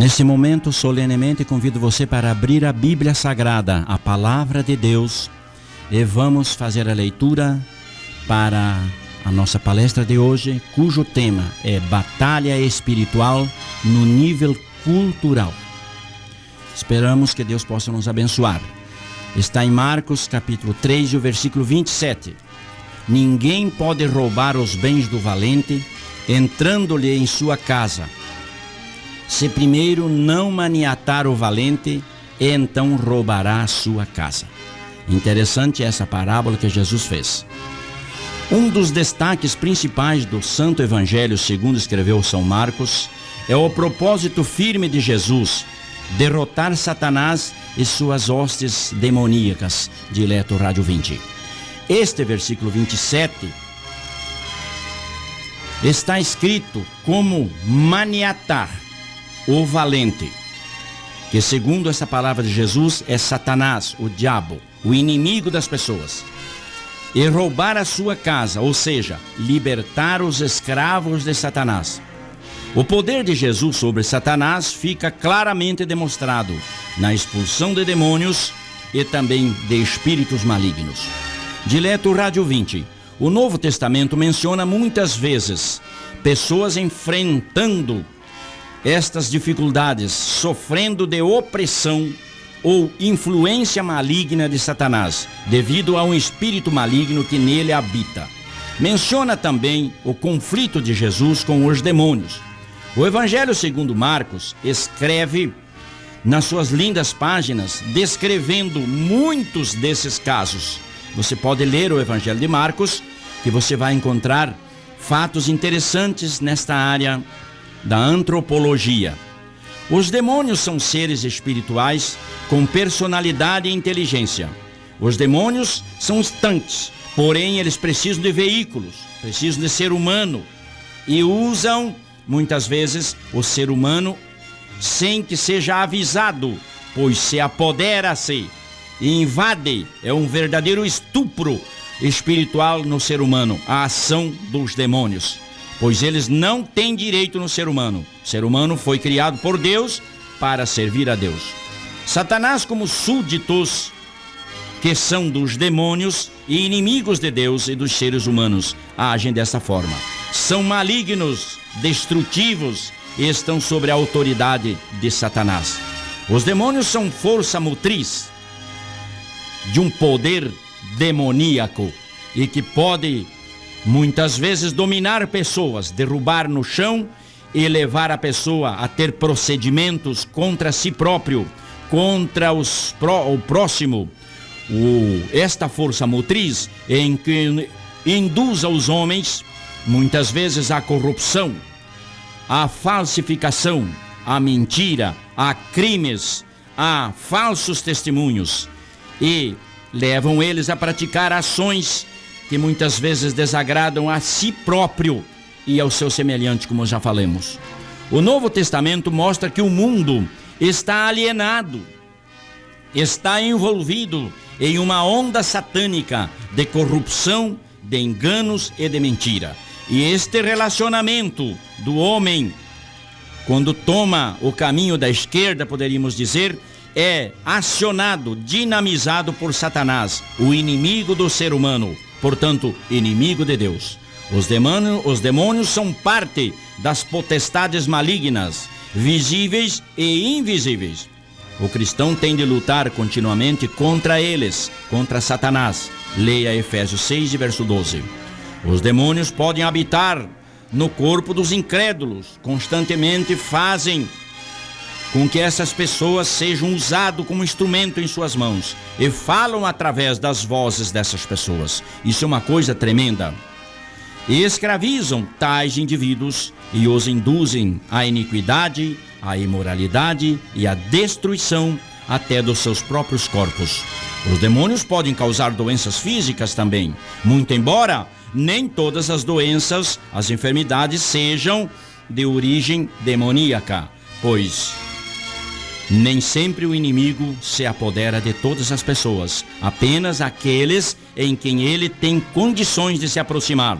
Nesse momento, solenemente convido você para abrir a Bíblia Sagrada, a Palavra de Deus, e vamos fazer a leitura para a nossa palestra de hoje, cujo tema é Batalha Espiritual no Nível Cultural. Esperamos que Deus possa nos abençoar. Está em Marcos capítulo 3 e o versículo 27. Ninguém pode roubar os bens do valente, entrando-lhe em sua casa, se primeiro não maniatar o valente, então roubará a sua casa. Interessante essa parábola que Jesus fez. Um dos destaques principais do Santo Evangelho, segundo escreveu São Marcos, é o propósito firme de Jesus, derrotar Satanás e suas hostes demoníacas, dileto Rádio 20. Este versículo 27 está escrito como maniatar o valente, que segundo essa palavra de Jesus é Satanás, o diabo, o inimigo das pessoas, e roubar a sua casa, ou seja, libertar os escravos de Satanás. O poder de Jesus sobre Satanás fica claramente demonstrado na expulsão de demônios e também de espíritos malignos. Dileto Rádio 20, o Novo Testamento menciona muitas vezes pessoas enfrentando estas dificuldades, sofrendo de opressão ou influência maligna de Satanás, devido a um espírito maligno que nele habita. Menciona também o conflito de Jesus com os demônios. O Evangelho segundo Marcos escreve nas suas lindas páginas, descrevendo muitos desses casos. Você pode ler o Evangelho de Marcos, que você vai encontrar fatos interessantes nesta área da antropologia. Os demônios são seres espirituais com personalidade e inteligência. Os demônios são instantes, porém eles precisam de veículos, precisam de ser humano e usam muitas vezes o ser humano sem que seja avisado, pois se apodera-se e invade, é um verdadeiro estupro espiritual no ser humano, a ação dos demônios, pois eles não têm direito no ser humano. O ser humano foi criado por Deus para servir a Deus. Satanás, como súditos que são dos demônios e inimigos de Deus e dos seres humanos, agem dessa forma. São malignos, destrutivos e estão sob a autoridade de Satanás. Os demônios são força motriz de um poder demoníaco e que pode muitas vezes dominar pessoas, derrubar no chão e levar a pessoa a ter procedimentos contra si próprio, contra o próximo. Esta força motriz em que induz aos homens muitas vezes a corrupção, a falsificação, a mentira, a crimes, a falsos testemunhos e levam eles a praticar ações que muitas vezes desagradam a si próprio e ao seu semelhante, como já falamos. O Novo Testamento mostra que o mundo está alienado, está envolvido em uma onda satânica de corrupção, de enganos e de mentira. E este relacionamento do homem, quando toma o caminho da esquerda, poderíamos dizer, é acionado, dinamizado por Satanás, o inimigo do ser humano, portanto, inimigo de Deus. Os demônios são parte das potestades malignas, visíveis e invisíveis. O cristão tem de lutar continuamente contra eles, contra Satanás. Leia Efésios 6, verso 12. Os demônios podem habitar no corpo dos incrédulos, constantemente fazem com que essas pessoas sejam usadas como instrumento em suas mãos e falam através das vozes dessas pessoas. Isso é uma coisa tremenda. E escravizam tais indivíduos e os induzem à iniquidade, à imoralidade e à destruição até dos seus próprios corpos. Os demônios podem causar doenças físicas também, muito embora nem todas as doenças, as enfermidades sejam de origem demoníaca, pois nem sempre o inimigo se apodera de todas as pessoas, apenas aqueles em quem ele tem condições de se aproximar.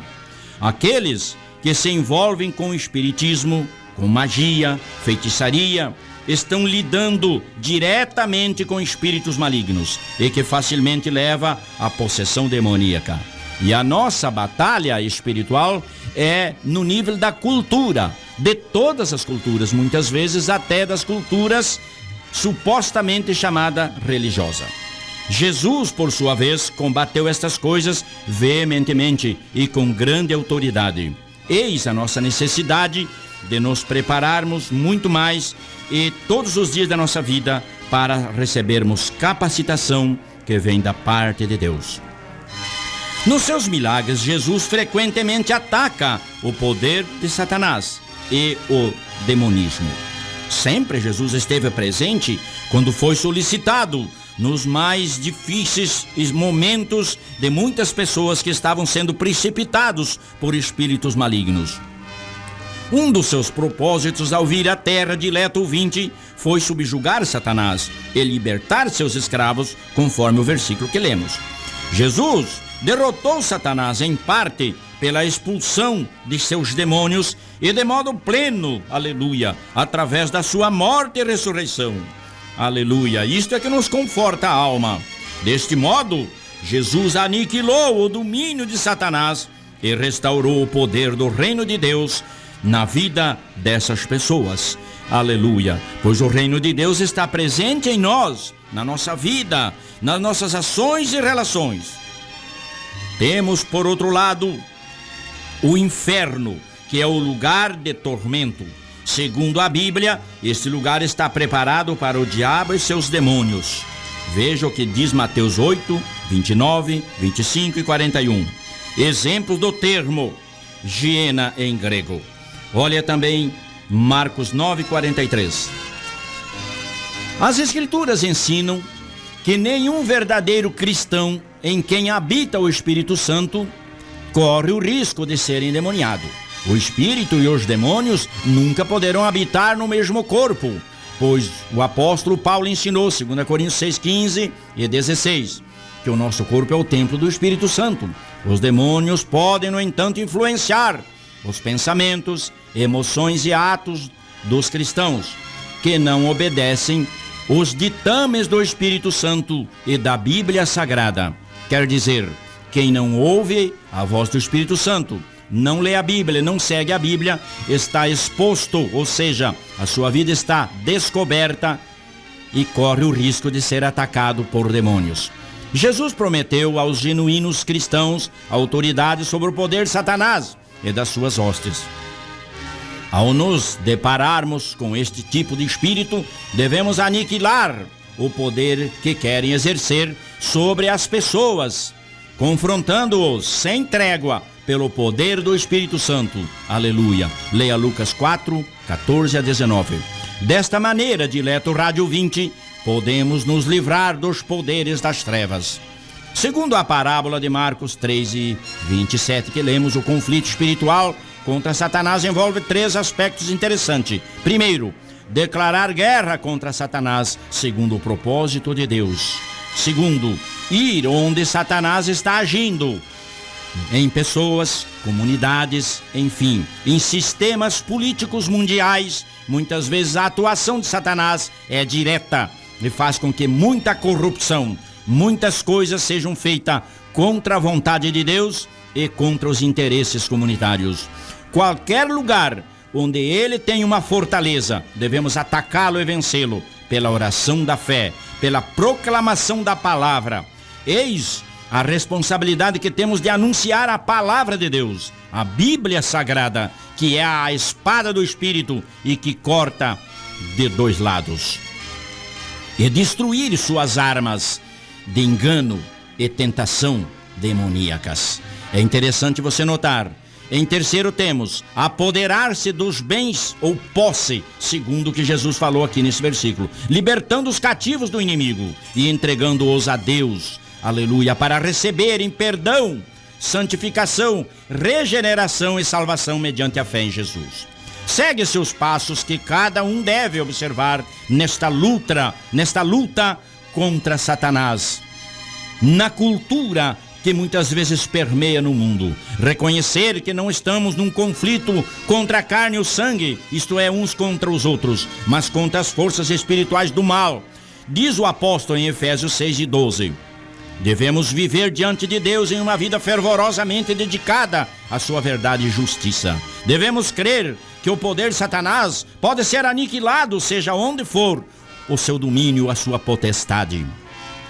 Aqueles que se envolvem com o espiritismo, com magia, feitiçaria, estão lidando diretamente com espíritos malignos e que facilmente leva à possessão demoníaca. E a nossa batalha espiritual é no nível da cultura, de todas as culturas, muitas vezes até das culturas supostamente chamada religiosa. Jesus, por sua vez, combateu estas coisas veementemente e com grande autoridade. Eis a nossa necessidade de nos prepararmos muito mais e todos os dias da nossa vida para recebermos capacitação que vem da parte de Deus. Nos seus milagres, Jesus frequentemente ataca o poder de Satanás e o demonismo. Sempre Jesus esteve presente quando foi solicitado nos mais difíceis momentos de muitas pessoas que estavam sendo precipitados por espíritos malignos. Um dos seus propósitos ao vir à terra, dileto ouvinte, foi subjugar Satanás e libertar seus escravos, conforme o versículo que lemos. Jesus derrotou Satanás em parte pela expulsão de seus demônios e de modo pleno, aleluia, através da sua morte e ressurreição. Aleluia, isto é que nos conforta a alma. Deste modo, Jesus aniquilou o domínio de Satanás e restaurou o poder do reino de Deus na vida dessas pessoas. Aleluia, pois o reino de Deus está presente em nós, na nossa vida, nas nossas ações e relações. Temos, por outro lado, o inferno, que é o lugar de tormento. Segundo a Bíblia, este lugar está preparado para o diabo e seus demônios. Veja o que diz Mateus 8, 29, 25 e 41. Exemplos do termo Geena em grego. Olha também Marcos 9, 43. As Escrituras ensinam que nenhum verdadeiro cristão em quem habita o Espírito Santo corre o risco de ser endemoniado. O Espírito e os demônios nunca poderão habitar no mesmo corpo, pois o apóstolo Paulo ensinou, 2 Coríntios 6, 15 e 16, que o nosso corpo é o templo do Espírito Santo. Os demônios podem, no entanto, influenciar os pensamentos, emoções e atos dos cristãos, que não obedecem os ditames do Espírito Santo e da Bíblia Sagrada. Quer dizer, quem não ouve a voz do Espírito Santo, não lê a Bíblia, não segue a Bíblia, está exposto, ou seja, a sua vida está descoberta e corre o risco de ser atacado por demônios. Jesus prometeu aos genuínos cristãos autoridade sobre o poder de Satanás e das suas hostes. Ao nos depararmos com este tipo de espírito, devemos aniquilar o poder que querem exercer sobre as pessoas, confrontando-os sem trégua pelo poder do Espírito Santo. Aleluia. Leia Lucas 4, 14 a 19. Desta maneira, dileto rádio ouvinte, podemos nos livrar dos poderes das trevas. Segundo a parábola de Marcos 3 e 27 que lemos, o conflito espiritual contra Satanás envolve 3 aspectos interessantes. Primeiro, declarar guerra contra Satanás, segundo o propósito de Deus. Segundo, ir onde Satanás está agindo, em pessoas, comunidades, enfim, em sistemas políticos mundiais. Muitas vezes a atuação de Satanás é direta e faz com que muita corrupção, muitas coisas sejam feitas contra a vontade de Deus e contra os interesses comunitários. Qualquer lugar onde ele tem uma fortaleza, devemos atacá-lo e vencê-lo pela oração da fé, pela proclamação da palavra. Eis a responsabilidade que temos de anunciar a palavra de Deus, a Bíblia Sagrada, que é a espada do Espírito e que corta de 2 lados. E destruir suas armas de engano e tentação demoníacas. É interessante você notar. Em terceiro temos apoderar-se dos bens ou posse, segundo o que Jesus falou aqui nesse versículo, libertando os cativos do inimigo e entregando-os a Deus, aleluia, para receberem perdão, santificação, regeneração e salvação mediante a fé em Jesus. Segue-se os passos que cada um deve observar nesta luta contra Satanás. Na cultura que muitas vezes permeia no mundo. Reconhecer que não estamos num conflito contra a carne e o sangue, isto é, uns contra os outros, mas contra as forças espirituais do mal. Diz o apóstolo em Efésios 6:12. Devemos viver diante de Deus em uma vida fervorosamente dedicada à sua verdade e justiça. Devemos crer que o poder de Satanás pode ser aniquilado, seja onde for o seu domínio, a sua potestade.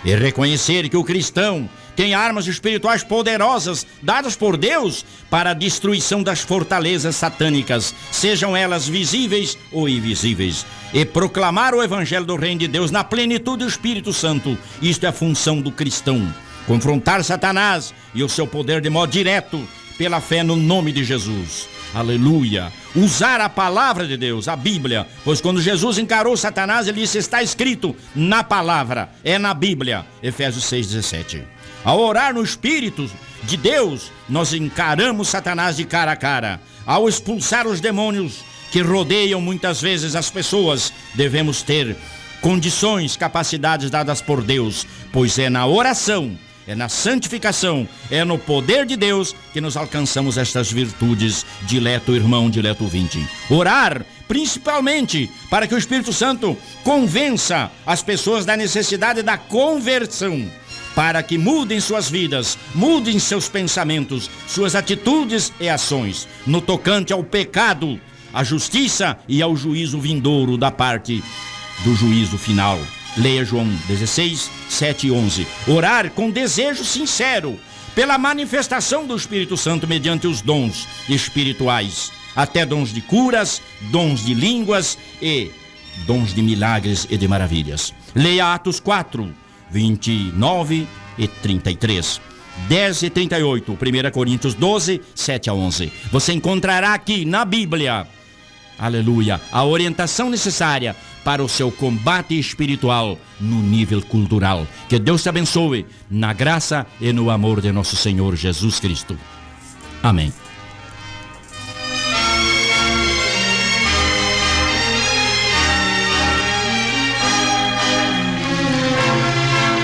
E reconhecer que o cristão tem armas espirituais poderosas dadas por Deus para a destruição das fortalezas satânicas, sejam elas visíveis ou invisíveis. E proclamar o evangelho do reino de Deus na plenitude do Espírito Santo. Isto é a função do cristão. Confrontar Satanás e o seu poder de modo direto pela fé no nome de Jesus. Aleluia. Usar a palavra de Deus, a Bíblia, pois quando Jesus encarou Satanás, ele disse: está escrito na palavra, é na Bíblia. Efésios 6:17. Ao orar no Espírito de Deus, nós encaramos Satanás de cara a cara. Ao expulsar os demônios que rodeiam muitas vezes as pessoas, devemos ter condições, capacidades dadas por Deus, pois é na oração, é na santificação, é no poder de Deus que nós alcançamos estas virtudes, dileto irmão, dileto ouvinte. Orar, principalmente, para que o Espírito Santo convença as pessoas da necessidade da conversão, para que mudem suas vidas, mudem seus pensamentos, suas atitudes e ações, no tocante ao pecado, à justiça e ao juízo vindouro da parte do juízo final. Leia João 16, 7 e 11. Orar com desejo sincero pela manifestação do Espírito Santo mediante os dons espirituais, até dons de curas, dons de línguas e dons de milagres e de maravilhas. Leia Atos 4, 29 e 33. 10 e 38, 1 Coríntios 12, 7 a 11. Você encontrará aqui na Bíblia, aleluia, a orientação necessária para o seu combate espiritual no nível cultural. Que Deus te abençoe na graça e no amor de nosso Senhor Jesus Cristo. Amém.